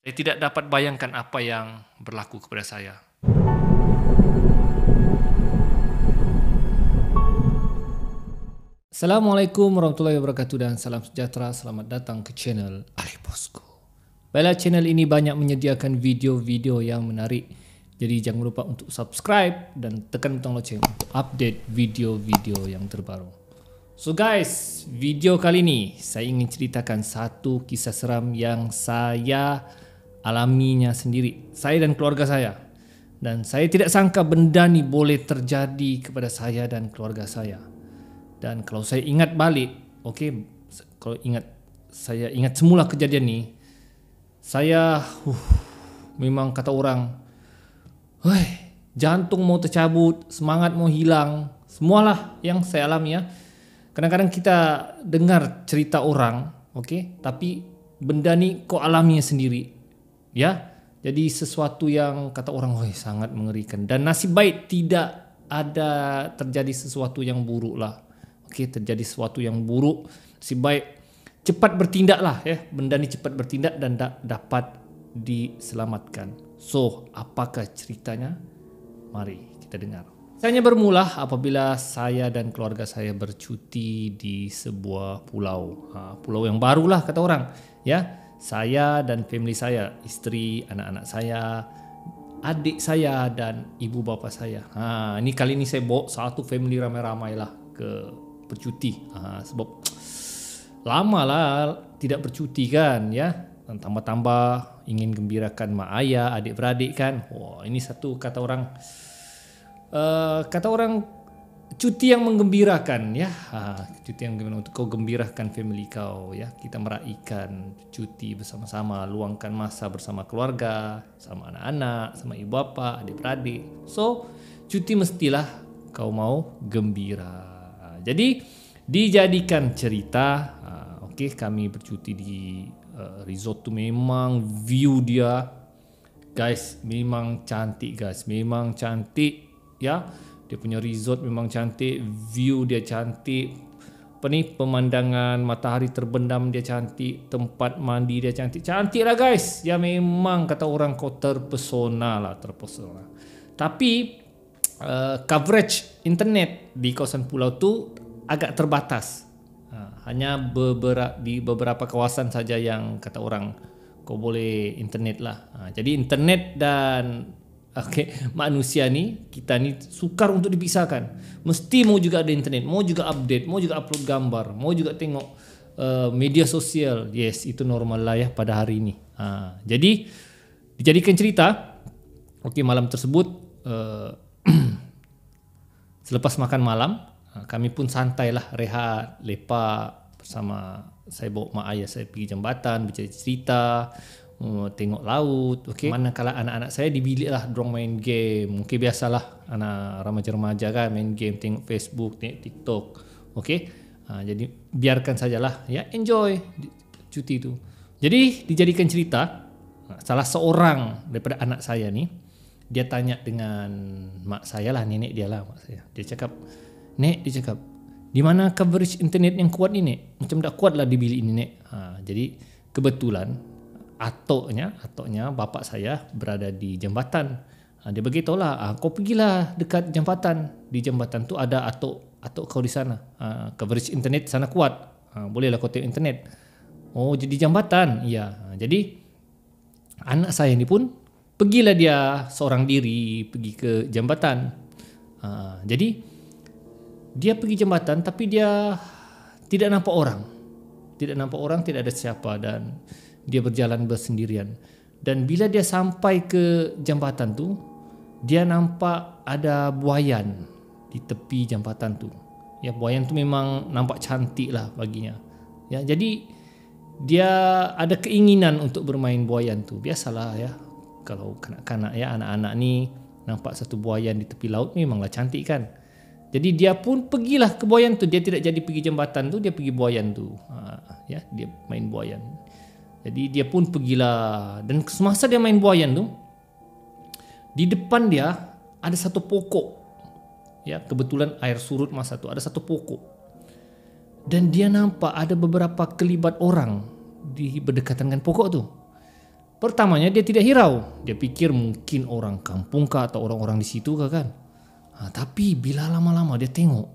Saya tidak dapat bayangkan apa yang berlaku kepada saya. Assalamualaikum warahmatullahi wabarakatuh dan salam sejahtera. Selamat datang ke channel Ali Bosku. Baiklah, channel ini banyak menyediakan video-video yang menarik. Jadi jangan lupa untuk subscribe dan tekan butang loceng untuk update video-video yang terbaru. So guys, video kali ini saya ingin ceritakan satu kisah seram yang saya alaminya sendiri, saya dan keluarga saya. Dan saya tidak sangka benda ni boleh terjadi kepada saya dan keluarga saya. Dan kalau saya ingat balik, kalau saya ingat semula kejadian ni, saya memang kata orang, jantung mau tercabut, semangat mau hilang, semualah yang saya alami ya. Kadang-kadang kita dengar cerita orang, tapi benda ni kau alaminya sendiri, ya. Jadi sesuatu yang kata orang, sangat mengerikan. Dan nasib baik tidak ada terjadi sesuatu yang buruk lah. Terjadi sesuatu yang buruk, nasib baik cepat bertindak lah ya. Benda ni cepat bertindak dan dapat diselamatkan. So, apakah ceritanya? Mari kita dengar. Ceritanya bermula apabila saya dan keluarga saya bercuti di sebuah pulau. Pulau yang barulah kata orang, ya. Saya dan family saya, isteri, anak-anak saya, adik saya dan ibu bapa saya. Ini kali ini saya bawa satu family ramai-ramai lah ke bercuti. Sebab lama lah tidak bercuti kan, ya. Dan tambah-tambah ingin gembirakan mak ayah, adik-beradik kan. Ini satu kata orang cuti yang menggembirakan ya. Cuti yang gembira untuk kau gembirakan family kau ya. Kita meraihkan cuti bersama-sama, luangkan masa bersama keluarga, sama anak-anak, sama ibu bapa, adik-beradik. So, cuti mestilah kau mau gembira. Jadi dijadikan cerita. Kami bercuti di resort tu, memang view dia guys memang cantik guys, memang cantik ya. Dia punya resort memang cantik, view dia cantik, pemandangan matahari terbenam dia cantik, tempat mandi dia cantik, cantik lah guys. Ya memang kata orang kau terpesona. Tapi coverage internet di kawasan pulau tu agak terbatas. Hanya di beberapa kawasan saja yang kata orang kau boleh internet lah. Jadi internet dan manusia ni, kita ni sukar untuk dipisahkan. Mesti mau juga ada internet, mau juga update, mau juga upload gambar, mau juga tengok media sosial. Yes, itu normal lah ya pada hari ini. Jadi dijadikan cerita. Malam tersebut selepas makan malam, kami pun santai lah, rehat, lepak bersama. Saya bawa mak ayah saya pergi jambatan, bercerita, tengok laut. Manakala anak-anak saya di bilik lah, dorang main game. Biasalah anak remaja-remaja kan main game, tengok Facebook, tengok TikTok. Jadi biarkan sajalah ya, enjoy cuti itu. Jadi dijadikan cerita. Salah seorang daripada anak saya ni, dia tanya dengan mak saya lah, nenek dia lah, mak saya. Dia cakap, "Nek," dia cakap, "di mana coverage internet yang kuat ni, Nek? Macam tak kuat lah di bilik ini, Nek." Jadi kebetulan atoknya bapak saya berada di jambatan. Dia beritahu lah, "Kau pergilah dekat jambatan. Di jambatan tu ada atok kau di sana. Coverage internet sana kuat. Bolehlah kau tengok internet." Oh, jadi jambatan. Iya. Jadi anak saya ni pun pergilah dia seorang diri pergi ke jambatan. Jadi dia pergi jambatan tapi dia tidak nampak orang. Tidak ada siapa dan dia berjalan bersendirian. Dan bila dia sampai ke jambatan tu, dia nampak ada buayan di tepi jambatan tu. Ya, buayan tu memang nampak cantik lah baginya. Ya, jadi dia ada keinginan untuk bermain buayan tu. Biasalah ya, kalau kanak-kanak ya, anak-anak ni nampak satu buayan di tepi laut memanglah cantik kan. Jadi dia pun pergilah ke buayan tu. Dia tidak jadi pergi jambatan tu, dia pergi buayan tu. Ya, dia main buayan. Jadi dia pun pergilah, dan semasa dia main buayan tu, di depan dia ada satu pokok. Ya, kebetulan air surut masa tu, ada satu pokok. Dan dia nampak ada beberapa kelibat orang di berdekatan dengan pokok tu. Pertamanya dia tidak hirau. Dia pikir mungkin orang kampung kah atau orang-orang di situ kah kan. Tapi bila lama-lama dia tengok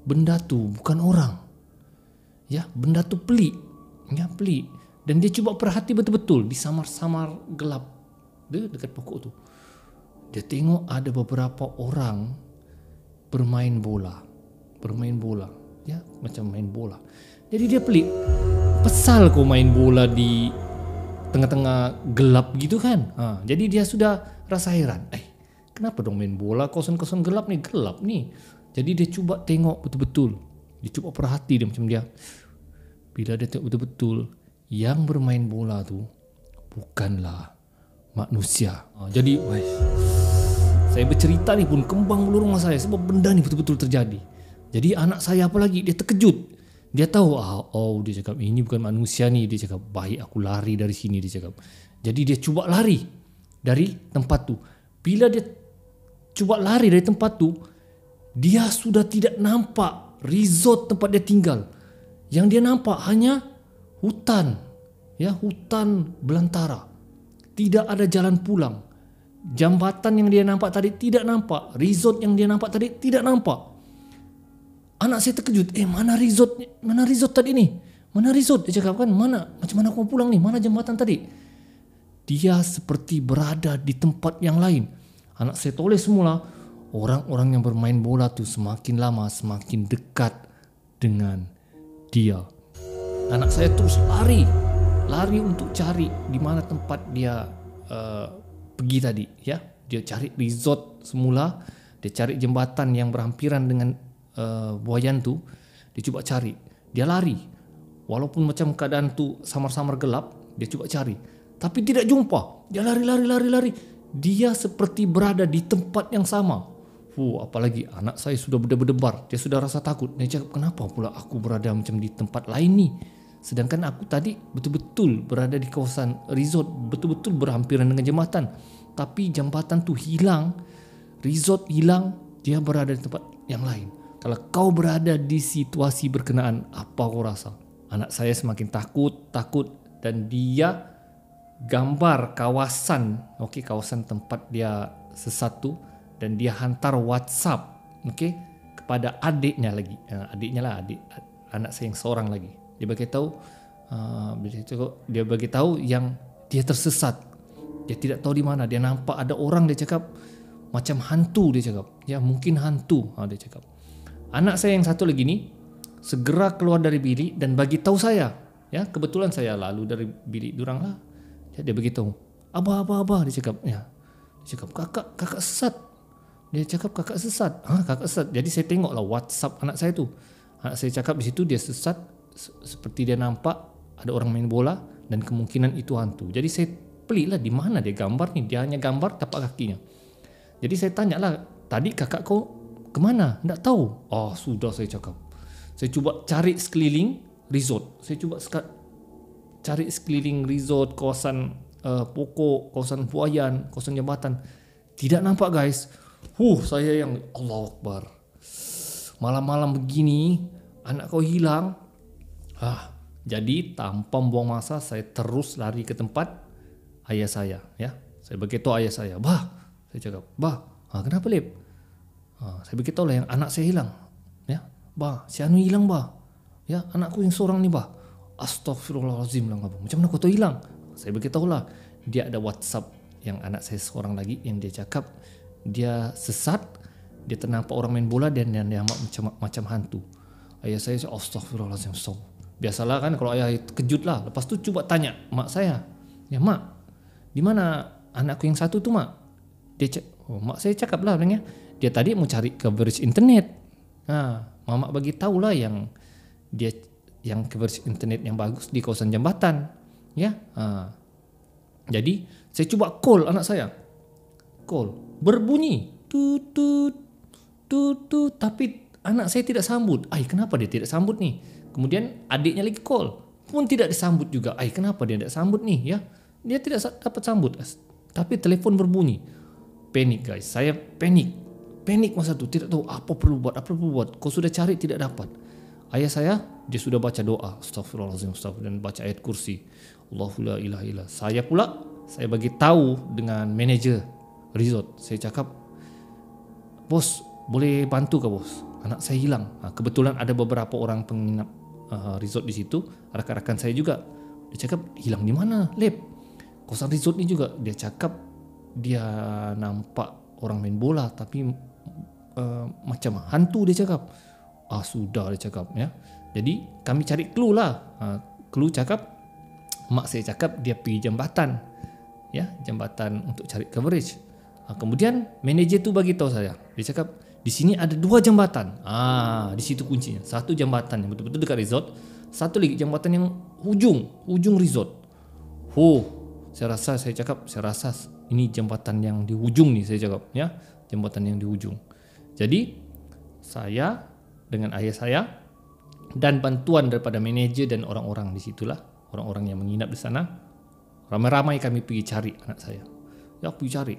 benda tu bukan orang. Ya, benda tu pelik. Ya, pelik. Dan dia cuba perhati betul-betul di samar-samar gelap dekat pokok tu. Dia tengok ada beberapa orang bermain bola. Ya, macam main bola. Jadi dia pelik. Pesal kau main bola di tengah-tengah gelap gitu kan. Jadi dia sudah rasa heran. Kenapa dong main bola kosong-kosong gelap nih. Jadi dia cuba tengok betul-betul. Dia cuba perhati dia macam dia. Bila dia tengok betul-betul, yang bermain bola tu bukanlah manusia. Jadi saya bercerita ni pun kembang bulu rumah saya sebab benda ni betul-betul terjadi. Jadi anak saya apa lagi, dia terkejut. Dia tahu, dia cakap ini bukan manusia ni. Dia cakap baik aku lari dari sini, dia cakap. Jadi dia cuba lari dari tempat tu. Bila dia cuba lari dari tempat tu, dia sudah tidak nampak resort tempat dia tinggal. Yang dia nampak hanya hutan. Ya, hutan belantara. Tidak ada jalan pulang. Jambatan yang dia nampak tadi tidak nampak. Resort yang dia nampak tadi tidak nampak. Anak saya terkejut. Mana resort tadi ni? Mana resort? Dia cakap kan, mana? Macam mana aku mau pulang ni? Mana jambatan tadi? Dia seperti berada di tempat yang lain. Anak saya toleh semula. Orang-orang yang bermain bola tu semakin lama semakin dekat dengan dia. Anak saya terus lari untuk cari di mana tempat dia pergi tadi. Ya, dia cari resort semula. Dia cari jembatan yang berhampiran dengan buayan tu. Dia cuba cari. Dia lari. Walaupun macam keadaan tu samar-samar gelap, dia cuba cari. Tapi tidak jumpa. Dia lari. Dia seperti berada di tempat yang sama. Apalagi anak saya sudah berdebar. Dia sudah rasa takut. Dia cakap, kenapa pula aku berada macam di tempat lain ni? Sedangkan aku tadi betul-betul berada di kawasan resort. Betul-betul berhampiran dengan jambatan. Tapi jambatan tu hilang. Resort hilang. Dia berada di tempat yang lain. Kalau kau berada di situasi berkenaan, apa kau rasa? Anak saya semakin takut. Dan dia gambar kawasan tempat dia sesat tu. Dan dia hantar WhatsApp kepada adiknya lagi. Adik anak saya yang seorang lagi. Dia bagi tahu yang dia tersesat. Dia tidak tahu di mana. Dia nampak ada orang, dia cakap macam hantu, dia cakap. Ya, mungkin hantu, dia cakap. Anak saya yang satu lagi ni segera keluar dari bilik dan bagi tahu saya. Ya, kebetulan saya lalu dari bilik durang lah. Ya, dia beritahu, abah, dia cakap. Ya, dia cakap kakak sesat. Dia cakap kakak sesat. Kakak sesat. Jadi saya tengoklah WhatsApp anak saya tu. Anak saya cakap di situ dia sesat, seperti dia nampak ada orang main bola dan kemungkinan itu hantu. Jadi saya pelik lah, di mana dia gambar ni. Dia hanya gambar tapak kakinya. Jadi saya tanya lah, tadi kakak kau kemana? Tak tahu. Sudah, saya cakap. Saya cuba cari sekeliling resort. Saya cuba cari sekeliling resort, kawasan pokok, kawasan buayan, kawasan jambatan. Tidak nampak, guys. Saya yang Allahu Akbar. Malam-malam begini anak kau hilang. Jadi tanpa buang masa saya terus lari ke tempat ayah saya. Ya, saya beritahu ayah saya, bah, saya cakap, bah, kenapa Lip? Saya beritahu lah yang anak saya hilang. Ya, bah, si Anu hilang bah. Ya, anakku yang seorang ni bah. Astaghfirullahalazim lah abang. Macam mana kau tahu hilang? Saya beritahu lah, dia ada WhatsApp yang anak saya seorang lagi yang dia cakap dia sesat, dia ternampak orang main bola dan dia nampak macam hantu. Ayah saya cakap, astaghfirullahalazim. Biasalah kan kalau ayah kejut lah. Lepas tu cuba tanya mak saya, ya mak, di mana anakku yang satu tu mak? Dia mak saya cakap lah bilangnya, dia tadi mau cari coverage internet. Mamak bagi tahulah yang dia yang coverage internet yang bagus di kawasan jambatan. Ya, jadi saya cuba call anak saya. Call berbunyi tutut, tapi anak saya tidak sambut. Kenapa dia tidak sambut ni? Kemudian adiknya lagi call, pun tidak disambut juga. Kenapa dia tidak sambut ni? Ya, dia tidak dapat sambut. Tapi telefon berbunyi. Panik, guys. Saya panik masa tu, tidak tahu apa perlu buat. Kau sudah cari tidak dapat. Ayah saya dia sudah baca doa, astagfirullahalazim, dan baca ayat kursi, Allahu la ilaha illa. Saya pula, saya bagi tahu dengan manager resort. Saya cakap, bos, boleh bantu ke bos? Anak saya hilang. Kebetulan ada beberapa orang penginap resort di situ, rakan-rakan saya juga. Dia cakap, hilang di mana, Lep? Kawasan resort ni juga. Dia cakap dia nampak orang main bola tapi macam hantu, dia cakap. Sudah, dia cakap, ya. Jadi kami cari clue lah. Clue cakap, mak saya cakap dia pergi jambatan, ya, jambatan untuk cari coverage. Kemudian manager tu bagi tahu saya. Dia cakap di sini ada 2 jambatan. Di situ kuncinya. Satu jambatan yang betul-betul dekat resort, satu lagi jambatan yang hujung resort. Saya rasa ini jambatan yang di ujung ni, saya cakap, ya, jambatan yang di ujung. Jadi saya dengan ayah saya dan bantuan daripada manager dan orang-orang di situlah, orang-orang yang menginap di sana, ramai-ramai kami pergi cari anak saya. Ya, pergi cari.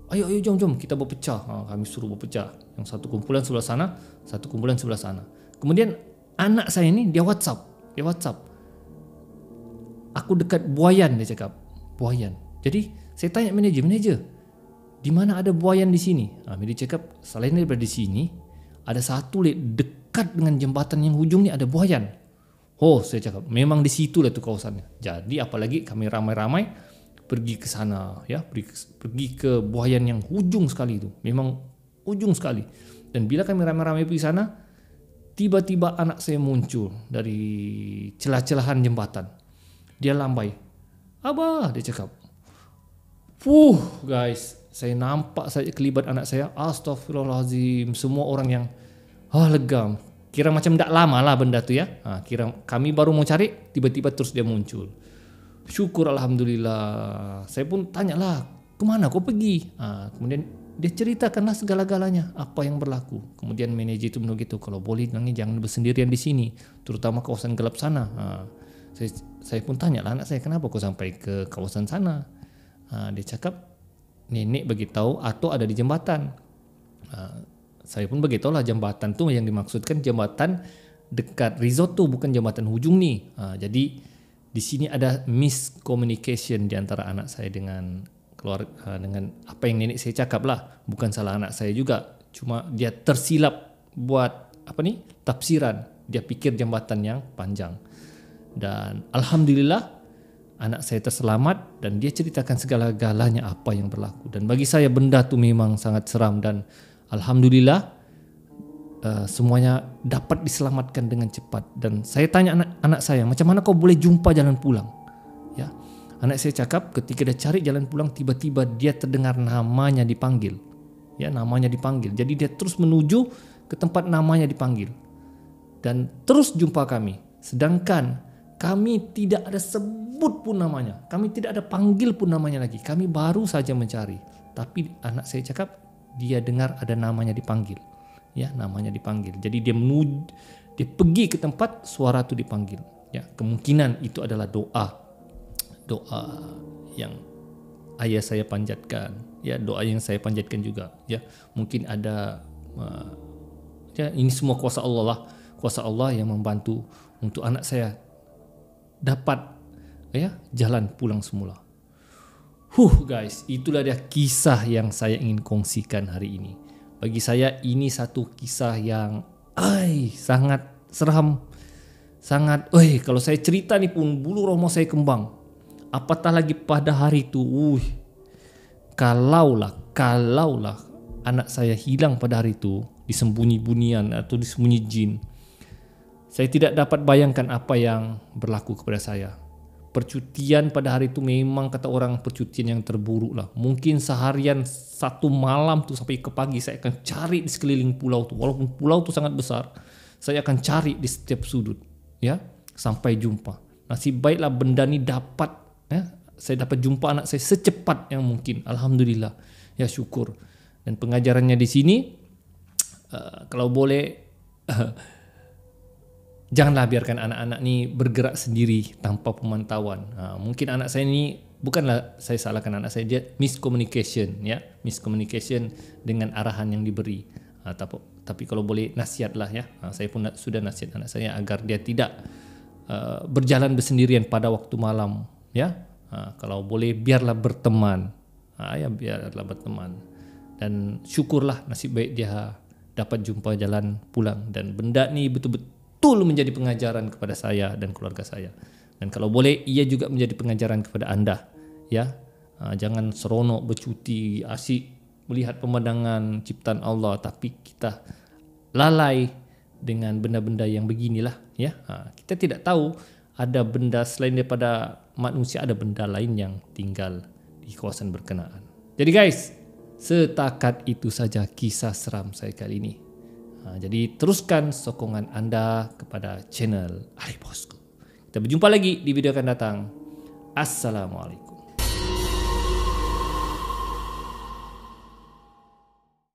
Ayo jom kita berpecah. Kami suruh berpecah. Yang satu kumpulan sebelah sana, satu kumpulan sebelah sana. Kemudian anak saya ni dia WhatsApp. Aku dekat Buayan, dia cakap. Buayan. Jadi saya tanya manager, di mana ada Buayan di sini? Dia cakap, selain daripada di sini, ada satu dekat dengan jembatan yang hujung ni ada Buayan. Saya cakap, memang di situ lah tu kawasannya. Jadi apalagi kami ramai-ramai pergi ke sana, ya, pergi ke Buayan yang hujung sekali itu. Memang ujung sekali. Dan bila kami ramai-ramai pergi sana, tiba-tiba anak saya muncul dari celah-celahan jembatan. Dia lambai. Abah, dia cakap. Guys, saya nampak saja kelibat anak saya. Astagfirullahalazim. Semua orang yang legam. Kira macam tak lama lah benda tu, ya. Kira kami baru mau cari, tiba-tiba terus dia muncul. Syukur, alhamdulillah. Saya pun tanyalah, kemana kau pergi? Kemudian dia ceritakanlah segala-galanya, apa yang berlaku. Kemudian manajer itu begitu, kalau boleh jangan bersendirian di sini, terutama kawasan gelap sana. Saya pun tanyalah anak saya, kenapa kau sampai ke kawasan sana? Dia cakap, nenek beritahu atau ada di jembatan. Saya pun beritahu lah jambatan tu yang dimaksudkan jambatan dekat resort tu, bukan jambatan hujung ni. Jadi di sini ada miscommunication di antara anak saya dengan keluarga, dengan apa yang nenek saya cakap lah. Bukan salah anak saya juga, cuma dia tersilap buat tafsiran. Dia pikir jambatan yang panjang. Dan alhamdulillah anak saya terselamat dan dia ceritakan segala-galanya apa yang berlaku. Dan bagi saya benda tu memang sangat seram dan alhamdulillah semuanya dapat diselamatkan dengan cepat. Dan saya tanya anak saya, macam mana kau boleh jumpa jalan pulang? Ya, anak saya cakap ketika dia cari jalan pulang, tiba-tiba dia terdengar namanya dipanggil. Ya, namanya dipanggil. Jadi dia terus menuju ke tempat namanya dipanggil dan terus jumpa kami. Sedangkan kami tidak ada sebut pun namanya, kami tidak ada panggil pun namanya lagi. Kami baru saja mencari, tapi anak saya cakap dia dengar ada namanya dipanggil. Ya, namanya dipanggil. Jadi dia pergi ke tempat suara itu dipanggil. Ya, kemungkinan itu adalah doa yang ayah saya panjatkan. Ya, doa yang saya panjatkan juga. Ya, mungkin ada. Ya, ini semua kuasa Allah lah, kuasa Allah yang membantu untuk anak saya dapat jalan pulang semula. Guys, itulah dia kisah yang saya ingin kongsikan hari ini. Bagi saya ini satu kisah yang sangat seram. Sangat kalau saya cerita ni pun bulu roma saya kembang. Apatah lagi pada hari itu. Kalaulah anak saya hilang pada hari itu, disembunyi-bunyian atau disembunyi jin, saya tidak dapat bayangkan apa yang berlaku kepada saya. Percutian pada hari itu memang kata orang percutian yang terburuk lah. Mungkin seharian satu malam tu sampai ke pagi saya akan cari di sekeliling pulau tu. Walaupun pulau tu sangat besar, saya akan cari di setiap sudut, ya, sampai jumpa. Nasib baiklah benda ni dapat, ya, saya dapat jumpa anak saya secepat yang mungkin. Alhamdulillah, ya, syukur. Dan pengajarannya di sini, kalau boleh. Janganlah biarkan anak-anak ni bergerak sendiri tanpa pemantauan. Mungkin anak saya ni, bukanlah saya salahkan anak saya, dia miscommunication, ya, miscommunication dengan arahan yang diberi. tapi kalau boleh nasihatlah ya. Saya pun sudah nasihat anak saya agar dia tidak berjalan bersendirian pada waktu malam ya. Kalau boleh biarlah berteman. Ya biarlah berteman. Dan syukurlah nasib baik dia dapat jumpa jalan pulang, dan benda ni betul-betul menjadi pengajaran kepada saya dan keluarga saya. Dan kalau boleh ia juga menjadi pengajaran kepada anda ya. Jangan seronok bercuti, asyik melihat pemandangan ciptaan Allah, tapi kita lalai dengan benda-benda yang beginilah ya. Kita tidak tahu ada benda selain daripada manusia, ada benda lain yang tinggal di kawasan berkenaan. Jadi guys, setakat itu saja kisah seram saya kali ini. Jadi teruskan sokongan anda kepada channel Ali Bosku. Kita berjumpa lagi di video akan datang. Assalamualaikum.